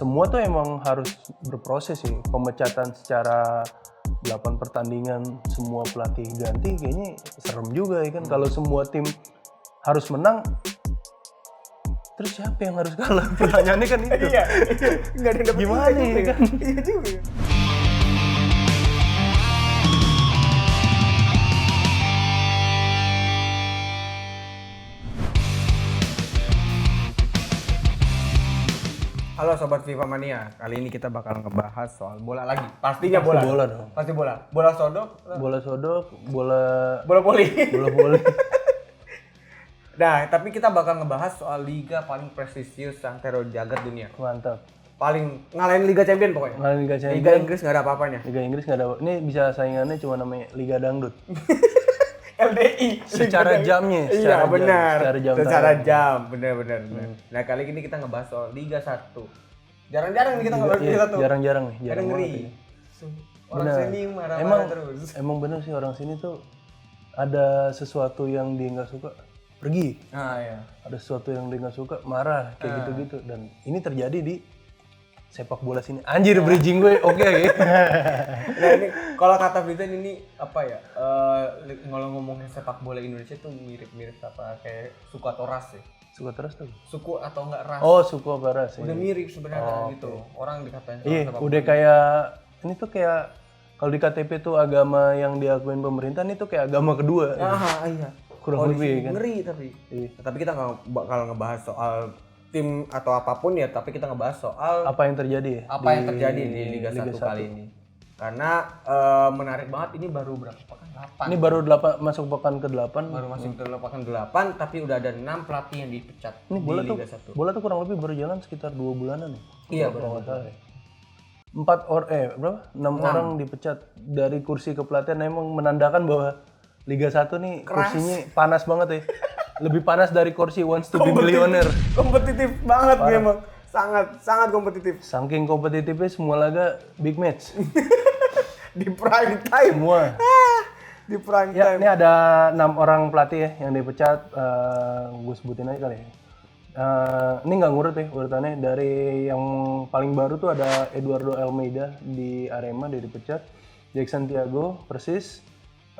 semua tuh emang harus berproses sih. Pemecatan secara 8 pertandingan semua pelatih ganti kayaknya serem juga ya kan. Kalau semua tim harus menang, terus siapa yang harus kalah? Pertanyaannya kan itu. Iya, nggak ada yang dapet Gimana juga ya kan? Iya juga. Halo Sobat FIFA Mania, kali ini kita bakal ngebahas soal bola lagi. Pastinya bola. Bola dong. Pasti bola. Bola sodok, Bola sodok, bola bola voli. Nah, tapi kita bakal ngebahas soal liga paling prestisius santero jagat dunia. Mantap. Paling ngalahin Liga Champion pokoknya. Ngalahin Liga Champion. Liga Inggris nggak ada apa-apanya. Liga Inggris nggak ada. Ini bisa saingannya cuma namanya Liga Dangdut. LDI. Secara jamnya, Iya benar. Secara tayang. jam, benar. Nah kali ini kita ngebahas soal Liga 1. Jarang-jarang nih kita ngebahas Liga 1. Jarang-jarang nih. Jarang ngeri. banget ya. Orang Benar. sini marah-marah terus. Emang bener sih orang sini tuh ada sesuatu yang dia nggak suka pergi. Ah ya. Ada sesuatu yang dia nggak suka marah kayak gitu-gitu. Dan ini terjadi di sepak bola sini. Anjir bridging gue oke. Nah ini kalau kata Vincent ini apa ya? Kalau ngomongin sepak bola Indonesia tuh mirip-mirip apa kayak suku atau ras ya. Suka terus tuh. Suku atau enggak ras. Oh suku apa ras ya. Udah mirip sebenarnya Oh, gitu. Orang dikatain Iya, sepak udah kayak ini tuh kayak kalau di KTP tuh agama yang diakuin pemerintah ini tuh kayak agama kedua. Ah iya. Kurang Oh, lebih di sini kan. ngeri tapi. Iya. Tapi kita nggak bakal ngebahas soal tim atau apapun ya, tapi kita ngebahas soal Apa yang terjadi ya? yang terjadi di Liga 1 1. kali ini. Karena menarik banget, ini baru berapa pekan? 8. Ini baru 8 masuk pekan ke-8. Baru masih pekan 8, tapi udah ada 6 pelatih yang dipecat Ini di bola Liga tuh 1. bola tuh kurang lebih berjalan sekitar 2 bulanan ya. Iya, Kalau nggak benar. salah ya. 6 orang dipecat dari kursi kepelatihan, emang menandakan bahwa Liga 1 nih kursinya panas banget ya. Lebih panas dari kursi Wants to be Millionaire. Kompetitif banget memang. Sangat kompetitif. Saking kompetitifnya semua laga big match. Di prime time. Semua. Di prime Ya, time. ini ada 6 orang pelatih ya yang dipecat. Gue sebutin aja kali ya. Ini nggak ngurut ya urutannya. Dari yang paling baru tuh ada Eduardo Almeida di Arema, dia dipecat. Jackson Thiago Persis,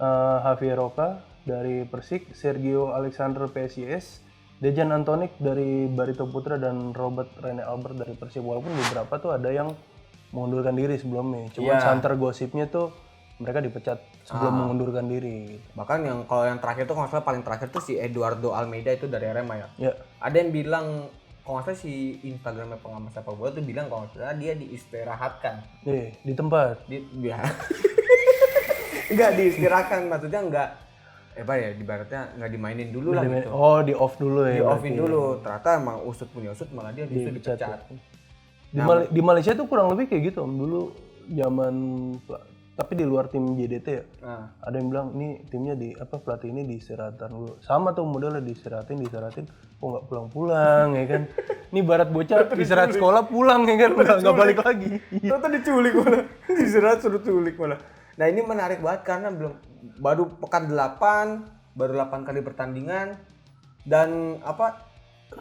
Javier Roca dari Persik, Sergio Alexander PSIS, Dejan Antonik dari Barito Putra, dan Robert Rene Albert dari Persib. Walaupun beberapa tuh ada yang mengundurkan diri sebelumnya. Cuman santer gosipnya tuh mereka dipecat sebelum mengundurkan diri. Bahkan kalau yang terakhir tuh kalau nggak salah paling terakhir tuh si Eduardo Almeida itu dari Arema ya. Ya, Ada yang bilang kalau nggak salah si Instagramnya pengamat sepak bola tuh bilang kalau nggak salah dia diistirahatkan. di tempat. Ya. Enggak diistirahatkan, maksudnya enggak ya ibaratnya nggak dimainin dulu lah gitu. Oh, di off dulu ya. Di offin dulu. Ternyata emang usut punya usut malah dia justru dipecat. Di Malaysia tuh kurang lebih kayak gitu Om. Dulu zaman tapi di luar tim JDT ya. Nah, Ada yang bilang ini timnya pelatih ini diistirahatkan dulu. Sama tuh modelnya diistirahatin, kok nggak pulang-pulang ya kan. Ini barat bocah istirahat sekolah pulang ya kan, nggak balik lagi. ternyata diculik malah. Diistirahat suruh culik malah. Nah, ini menarik banget karena baru pekan 8, baru 8 kali pertandingan dan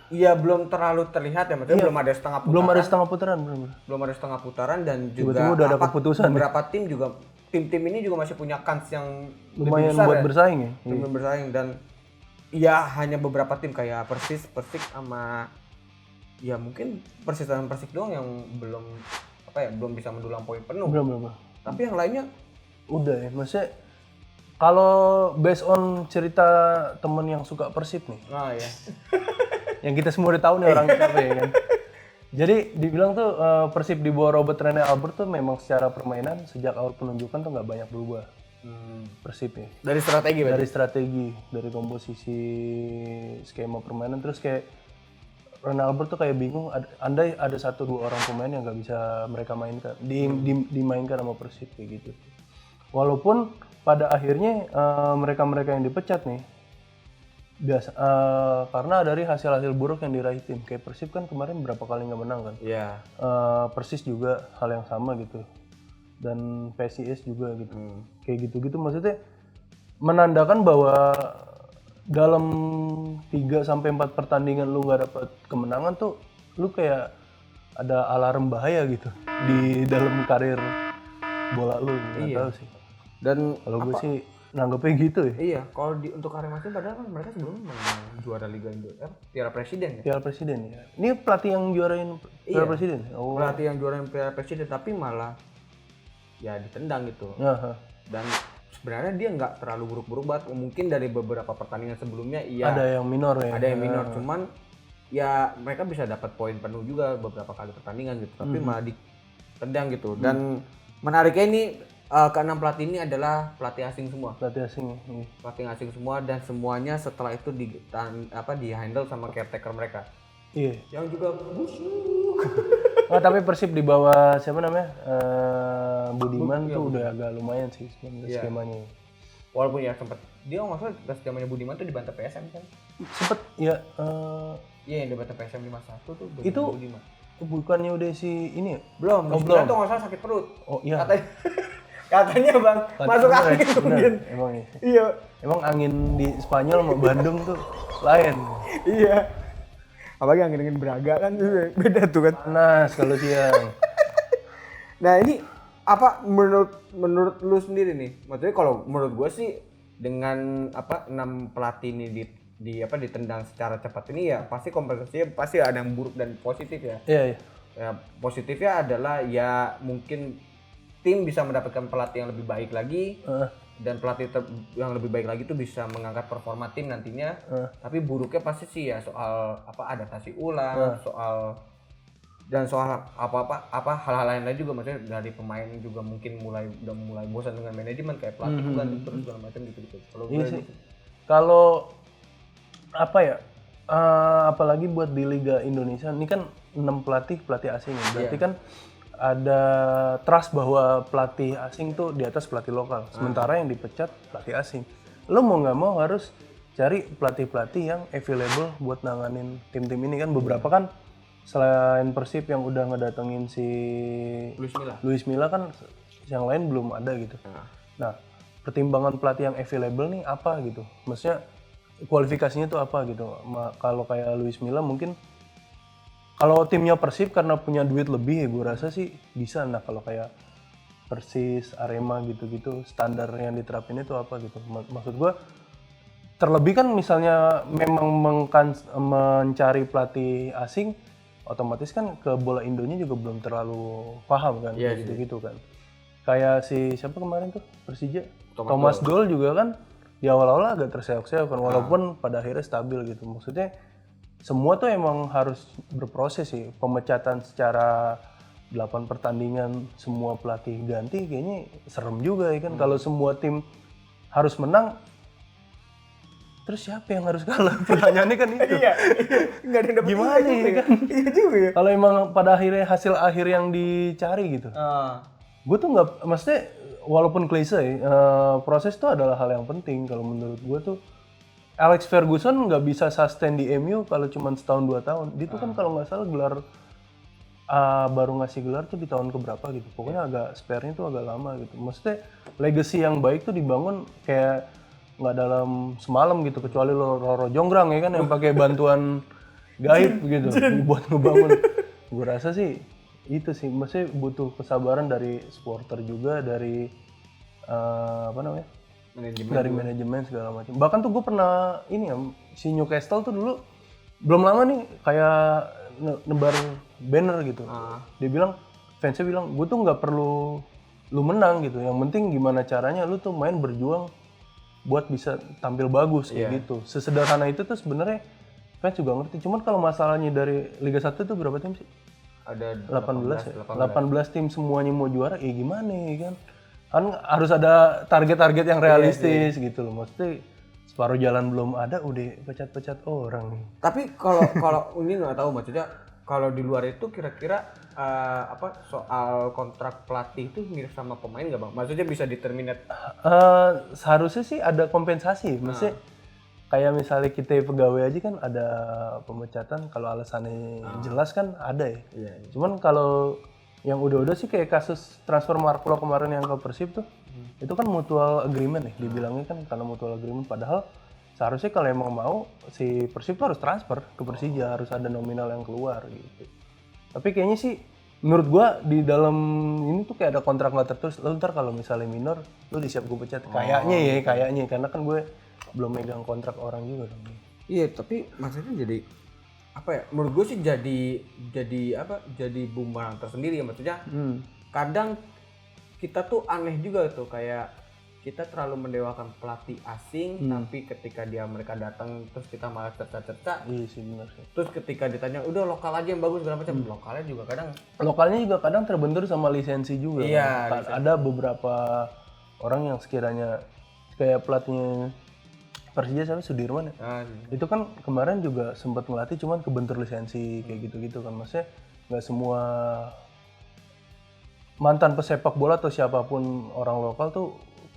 ya belum terlalu terlihat ya, maksudnya belum ada setengah putaran. Belum ada setengah putaran, belum. Belum ada setengah putaran dan Tiba-tiba juga udah ada keputusan. beberapa tim juga tim-tim ini juga masih punya kans yang Lumayan lebih besar buat ya. bersaing ya. Tim yang bersaing dan ya hanya beberapa tim kayak Persik sama ya mungkin Persis dan Persik doang yang belum bisa mendulang poin penuh. Belum. Tapi yang lainnya Udah ya, maksudnya kalau based on cerita temen yang suka Persib nih, ya. yang kita semua udah tahu nih orang siapa ya kan. Jadi dibilang tuh Persib di bawah Robert Rene Albert tuh memang secara permainan sejak awal penunjukan tuh nggak banyak berubah. Persib ya. Dari strategi berarti. Dari strategi, dari komposisi skema permainan, terus kayak Rene Albert tuh kayak bingung. Andai ada 1-2 orang pemain yang nggak bisa mereka mainkan, dimainkan sama Persib kayak gitu. Walaupun pada akhirnya mereka-mereka yang dipecat nih karena dari hasil-hasil buruk yang diraih tim. Kayak Persib kan kemarin berapa kali nggak menang kan. Iya. Persis juga hal yang sama gitu. Dan PSIS juga gitu. Kayak gitu-gitu maksudnya menandakan bahwa dalam 3-4 pertandingan lu nggak dapat kemenangan tuh lu kayak ada alarm bahaya gitu di dalam karir bola lu, nggak tahu sih. Dan Kalau gue sih nanggepnya gitu ya. iya, kalau untuk Arema sih padahal kan mereka sebelumnya menang juara Liga Indonesia, Piala Presiden ya. Piala Presiden ya. Ini pelatih yang juarain Piala Presiden. Oh. Pelatih yang juara Piala Presiden tapi malah ya ditendang gitu. Aha. Dan sebenarnya dia nggak terlalu buruk-buruk banget. Mungkin dari beberapa pertandingan sebelumnya iya Ada yang minor ya. ada yang minor, cuman ya mereka bisa dapat poin penuh juga beberapa kali pertandingan gitu. Tapi malah ditendang gitu. Dan menariknya ini keenam pelatih ini adalah pelatih asing semua. Pelatih asing. Iya. Pelatih asing semua dan semuanya setelah itu di handle sama caretaker mereka. Iya. Yang juga busuk. Nggak, tapi Persib di bawah siapa namanya? Budiman tuh udah agak lumayan sih sebenarnya skemanya. Walaupun ya sempat dia nggak salah pas zamannya Budiman tuh dibantai PSM kan? Sempet ya. Iya yang dibantai PSM 5-1 tuh Itu Budiman. Bukannya udah si ini ya? Belum, belum. tuh nggak salah sakit perut. Oh iya. Katanya bang, masuk Bener, angin kemudian. bener, emang iya. Iya, Emang angin di Spanyol sama Bandung tuh lain. iya. Apalagi angin Braga kan beda tuh kan. Panas kalau siang. Nah ini apa menurut lu sendiri nih? Maksudnya kalau menurut gue sih dengan 6 pelatih ini ditendang secara cepat ini ya pasti kompensasinya pasti ada yang buruk dan positif ya. Iya, iya. Ya positifnya adalah ya mungkin tim bisa mendapatkan pelatih yang lebih baik lagi dan pelatih yang lebih baik lagi itu bisa mengangkat performa tim nantinya. Tapi buruknya pasti sih ya soal adaptasi ulang, soal hal-hal lain juga, maksudnya dari pemain juga mungkin udah mulai bosan dengan manajemen kayak pelatih ganti terus segala macam gitu. Kalau Iya sih. Kalau apa ya? Apalagi buat di Liga Indonesia ini kan 6 pelatih asing ya. Berarti kan ada trust bahwa pelatih asing tuh di atas pelatih lokal. Sementara yang dipecat pelatih asing. Lo mau nggak mau harus cari pelatih-pelatih yang available buat nanganin tim-tim ini kan. Beberapa kan selain Persib yang udah ngedatengin si Luis Milla kan yang lain belum ada gitu. Nah, pertimbangan pelatih yang available nih apa gitu? Maksudnya kualifikasinya tuh apa gitu? Kalau kayak Luis Milla mungkin kalau timnya Persib karena punya duit lebih ya gue rasa sih bisa. Nah kalau kayak Persis, Arema gitu-gitu standar yang diterapin itu apa gitu. Maksud gue terlebih kan misalnya memang mencari pelatih asing otomatis kan ke bola Indonya juga belum terlalu paham kan gitu-gitu kan. Kayak si siapa kemarin tuh Persija? Thomas Doll juga kan di awal-awal agak terseok-seok kan walaupun pada akhirnya stabil gitu. Maksudnya semua tuh emang harus berproses sih. Pemecatan secara 8 pertandingan semua pelatih ganti kayaknya serem juga ya kan. Kalau semua tim harus menang terus siapa yang harus kalah? Pertanyaannya kan itu. Iya. Enggak ada yang dapat gimana ya kan? Iya juga ya. Kalau emang pada akhirnya hasil akhir yang dicari gitu. Gue tuh nggak, maksudnya walaupun klise proses itu adalah hal yang penting kalau menurut gue tuh. Alex Ferguson nggak bisa sustain di MU kalau cuma setahun 2 tahun. Dia tuh kan kalau nggak salah gelar baru ngasih gelar tuh di tahun keberapa gitu. Pokoknya agak spare-nya tuh agak lama gitu. Maksudnya legacy yang baik tuh dibangun kayak nggak dalam semalam gitu. Kecuali Roro Jonggrang ya kan yang pakai bantuan gaib gitu buat ngebangun. Gue rasa sih itu sih. Maksudnya butuh kesabaran dari supporter juga, dari dari manajemen segala macam. Bahkan tuh gue pernah ini ya, si Newcastle tuh dulu belum lama nih kayak nebar banner gitu. Dia bilang, fansnya bilang, gue tuh nggak perlu lu menang gitu. Yang penting gimana caranya lu tuh main berjuang buat bisa tampil bagus kayak gitu. Sesederhana itu tuh sebenarnya fans juga ngerti. Cuman kalau masalahnya dari Liga 1 tuh berapa tim sih? Ada 18 ya? 18 tim semuanya mau juara, gimana ya kan? Kan harus ada target-target yang realistis gitu loh. Maksudnya separuh jalan belum ada udah pecat-pecat orang nih. Tapi kalau ini nggak tahu maksudnya kalau di luar itu kira-kira soal kontrak pelatih itu mirip sama pemain nggak bang? Maksudnya bisa diterminate? Seharusnya sih ada kompensasi. Maksudnya kayak misalnya kita pegawai aja kan ada pemecatan kalau alasannya jelas kan ada ya. Cuman kalau yang udah-udah sih kayak kasus transfer Marklo kemarin yang ke Persib tuh, itu kan mutual agreement ya, dibilangnya kan karena mutual agreement. Padahal seharusnya kalau emang mau si Persib tuh harus transfer ke Persija, harus ada nominal yang keluar gitu. Tapi kayaknya sih menurut gua di dalam ini tuh kayak ada kontrak nggak tertulis. Lu ntar kalau misalnya minor, lu disiap gue pecat. Kayaknya karena kan gue belum megang kontrak orang juga dong. Iya, tapi maksudnya jadi apa ya? Menurut gue sih jadi apa? Jadi bumerang tersendiri ya, maksudnya. Kadang kita tuh aneh juga tuh, kayak kita terlalu mendewakan pelatih asing, tapi ketika mereka datang terus kita malah cerca-cerca. Iya sih benar sih. Terus ketika ditanya udah lokal aja yang bagus segala macam, lokalnya juga kadang terbentur sama lisensi juga. Iya, kan? Ada beberapa orang yang sekiranya kayak pelatihnya Persija siapa Sudirman ya. Itu kan kemarin juga sempat ngelatih cuman kebentur lisensi kayak gitu-gitu kan. Maksudnya nggak semua mantan pesepak bola atau siapapun orang lokal tuh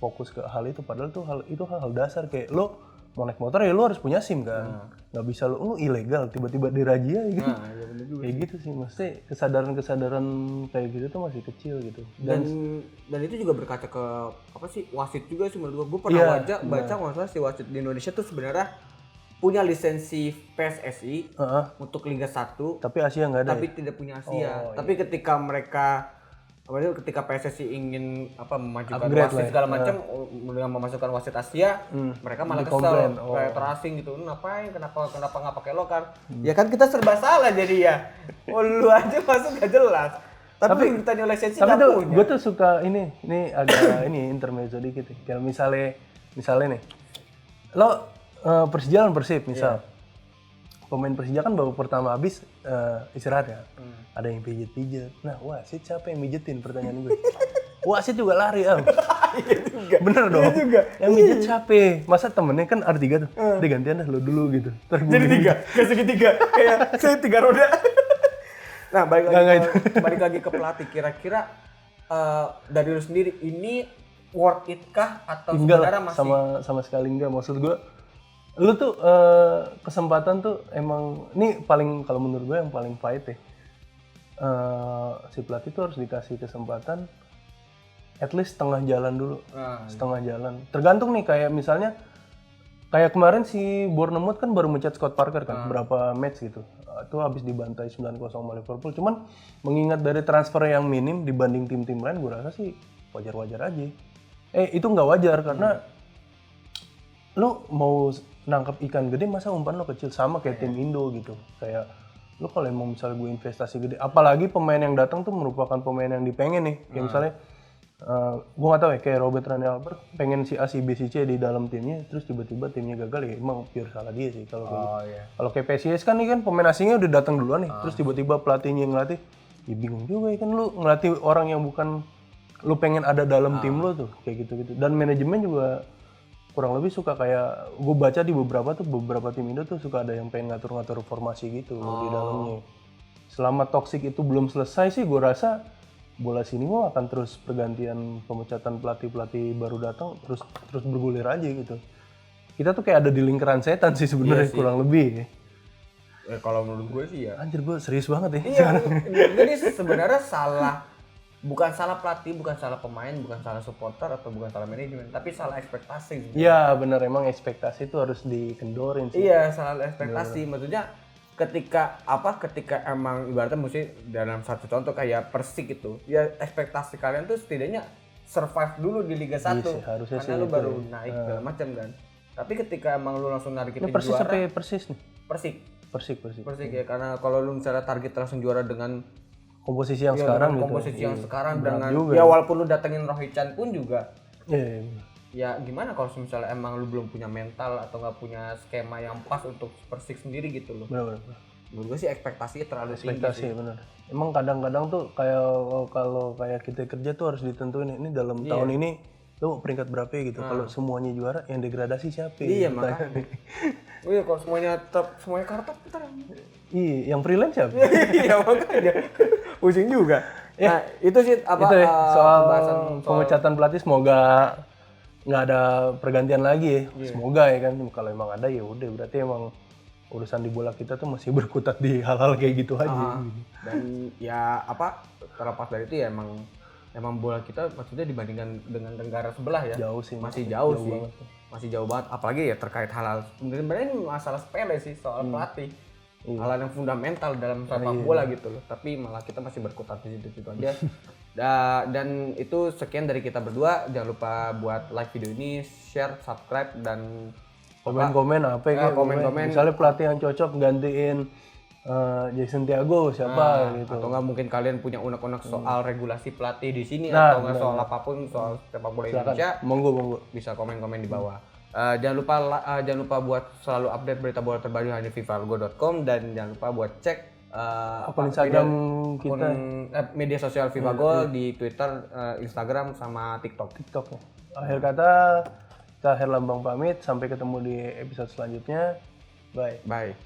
fokus ke hal itu, padahal tuh hal dasar. Kayak lo mau naik motor ya lo harus punya SIM kan. Nggak bisa lo ilegal tiba-tiba dirazia gitu. iya bener juga. Kayak gitu sih, maksudnya kesadaran kayak gitu tuh masih kecil gitu. Dan itu juga berkaca ke apa sih, wasit juga sih menurut gue. Pernah baca nggak salah si wasit di Indonesia tuh sebenarnya punya lisensi PSSI untuk Liga 1, tapi Asia nggak ada. Tapi tidak punya Asia. Tapi ketika ketika PSSI ingin memajukan wasit segala macam dengan memasukkan wasit Asia, mereka malah kesel, kayak terasing gitu. Ngapain? Kenapa nggak pakai lokal? Ya kan kita serba salah jadi ya. Lu aja masuk gak jelas. Tapi ditanya lisensi nggak punya. Gue tuh suka ini agak ini intermezzo dikit. Kayak misalnya nih, lo Persija lawan Persib misal. Pemain Persija kan babak pertama habis istirahat ya. Ada yang pijit-pijit. Nah, wasit siapa yang mijetin, pertanyaan gue. Wasit juga lari, Iya juga. Bener dong. Iya juga. Yang mijet siapa? Masa temennya kan ada 3 tuh. Dia gantian dah lo dulu gitu. Jadi 3, gak segitiga. Kayak saya 3 roda. Nah, balik lagi ke pelatih. Kira-kira dari lu sendiri ini worth it kah atau sebenarnya masih sama sekali enggak. Maksud gue lu tuh kesempatan tuh emang ini paling, kalau menurut gue yang paling pahit ya. Si pelatih tuh harus dikasih kesempatan at least setengah jalan dulu. Setengah jalan. Tergantung nih, kayak misalnya kayak kemarin si Bournemouth kan baru mencat Scott Parker kan berapa match gitu. Itu habis dibantai 9-0 sama Liverpool. Cuman mengingat dari transfer yang minim dibanding tim-tim lain, gue rasa sih wajar-wajar aja. Itu nggak wajar karena lu mau nangkep ikan gede masa umpan lo kecil, sama kayak tim Indo gitu. Kayak lu kalau emang misalnya gue investasi gede, apalagi pemain yang datang tuh merupakan pemain yang dipengen nih. Kayak misalnya gue nggak tahu ya, kayak Robert Rene Albert pengen si A, si B, si C di dalam timnya, terus tiba-tiba timnya gagal, ya emang pure salah dia sih kalau kayak gitu. Kalau kayak PSIS kan nih kan pemain asingnya udah datang duluan nih, terus tiba-tiba pelatihnya yang ngelatih, ya bingung juga ya kan lu ngelatih orang yang bukan lu pengen ada dalam tim lu tuh, kayak gitu-gitu. Dan manajemen juga kurang lebih suka kayak gue baca di beberapa tim Indo tuh suka ada yang pengen ngatur-ngatur formasi gitu di dalamnya. Selama toksik itu belum selesai sih gue rasa bola sini mau akan terus pergantian pemecatan pelatih baru datang terus bergulir aja gitu. Kita tuh kayak ada di lingkaran setan sih sebenarnya, kurang lebih. Kalau menurut gue sih ya. Anjir, gue serius banget ya. Iya, jadi sebenarnya bukan salah pelatih, bukan salah pemain, bukan salah supporter atau bukan salah manajemen, tapi salah ekspektasi. Iya benar, emang ekspektasi itu harus dikendorin sih. Iya, salah ekspektasi. Maksudnya ketika emang ibaratnya mesti dalam satu contoh kayak Persik itu, ya ekspektasi kalian tuh setidaknya survive dulu di Liga 1. Iya, harusnya karena lu baru naik segala macam kan. Tapi ketika emang lu langsung narikin Persis juara. sampai Persis nih. Persik ya, karena kalau lu misalnya target langsung juara dengan komposisi yang sekarang gitu. Komposisi yang sekarang dengan ya walaupun lu datengin Rohichan pun juga. Iya. Ya gimana kalau misalnya emang lu belum punya mental atau nggak punya skema yang pas untuk Persik sendiri gitu loh. Benar. Menurut gue sih ekspektasinya terlalu tinggi sih. Benar. Emang kadang-kadang tuh kayak kalau kayak kita kerja tuh harus ditentuin ini dalam tahun ini lu peringkat berapa ya gitu. Kalau semuanya juara, yang degradasi siapa? Iya makanya. Iya kalau semuanya kartu ntar. Iya, yang freelance siapa? Iya makanya. Pusing juga. Nah, itu sih soal pemecatan pelatih, semoga nggak ada pergantian lagi ya. Semoga ya kan. Kalau emang ada ya udah, berarti emang urusan di bola kita tuh masih berkutat di hal-hal kayak gitu aja. Dan ya terlepas dari itu ya emang bola kita maksudnya dibandingkan dengan negara sebelah ya. Jauh sih. Masih jauh sih. Masih jauh banget. Apalagi ya terkait hal-hal sebenarnya ini masalah sepele sih soal pelatih. hal yang fundamental dalam sepak bola gitu loh. Tapi malah kita masih berkutat di situ-situ aja. Dan itu sekian dari kita berdua. Jangan lupa buat like video ini, share, subscribe, dan Komen-komen apa ya? komen-komen. Misalnya pelatih yang cocok gantiin Jason Tiago siapa gitu. Atau nggak mungkin kalian punya unek-unek soal regulasi pelatih di sini Nah, atau nggak soal apapun soal sepak bola Indonesia, Monggo. bisa komen-komen di bawah. Jangan lupa buat selalu update berita bola terbaru hanya vivago.com, dan jangan lupa buat cek Akun Instagram kita, media sosial Vivago di Twitter, Instagram, sama TikTok. TikTok ya. Akhir kata, kita Herlambang pamit. Sampai ketemu di episode selanjutnya. Bye. Bye.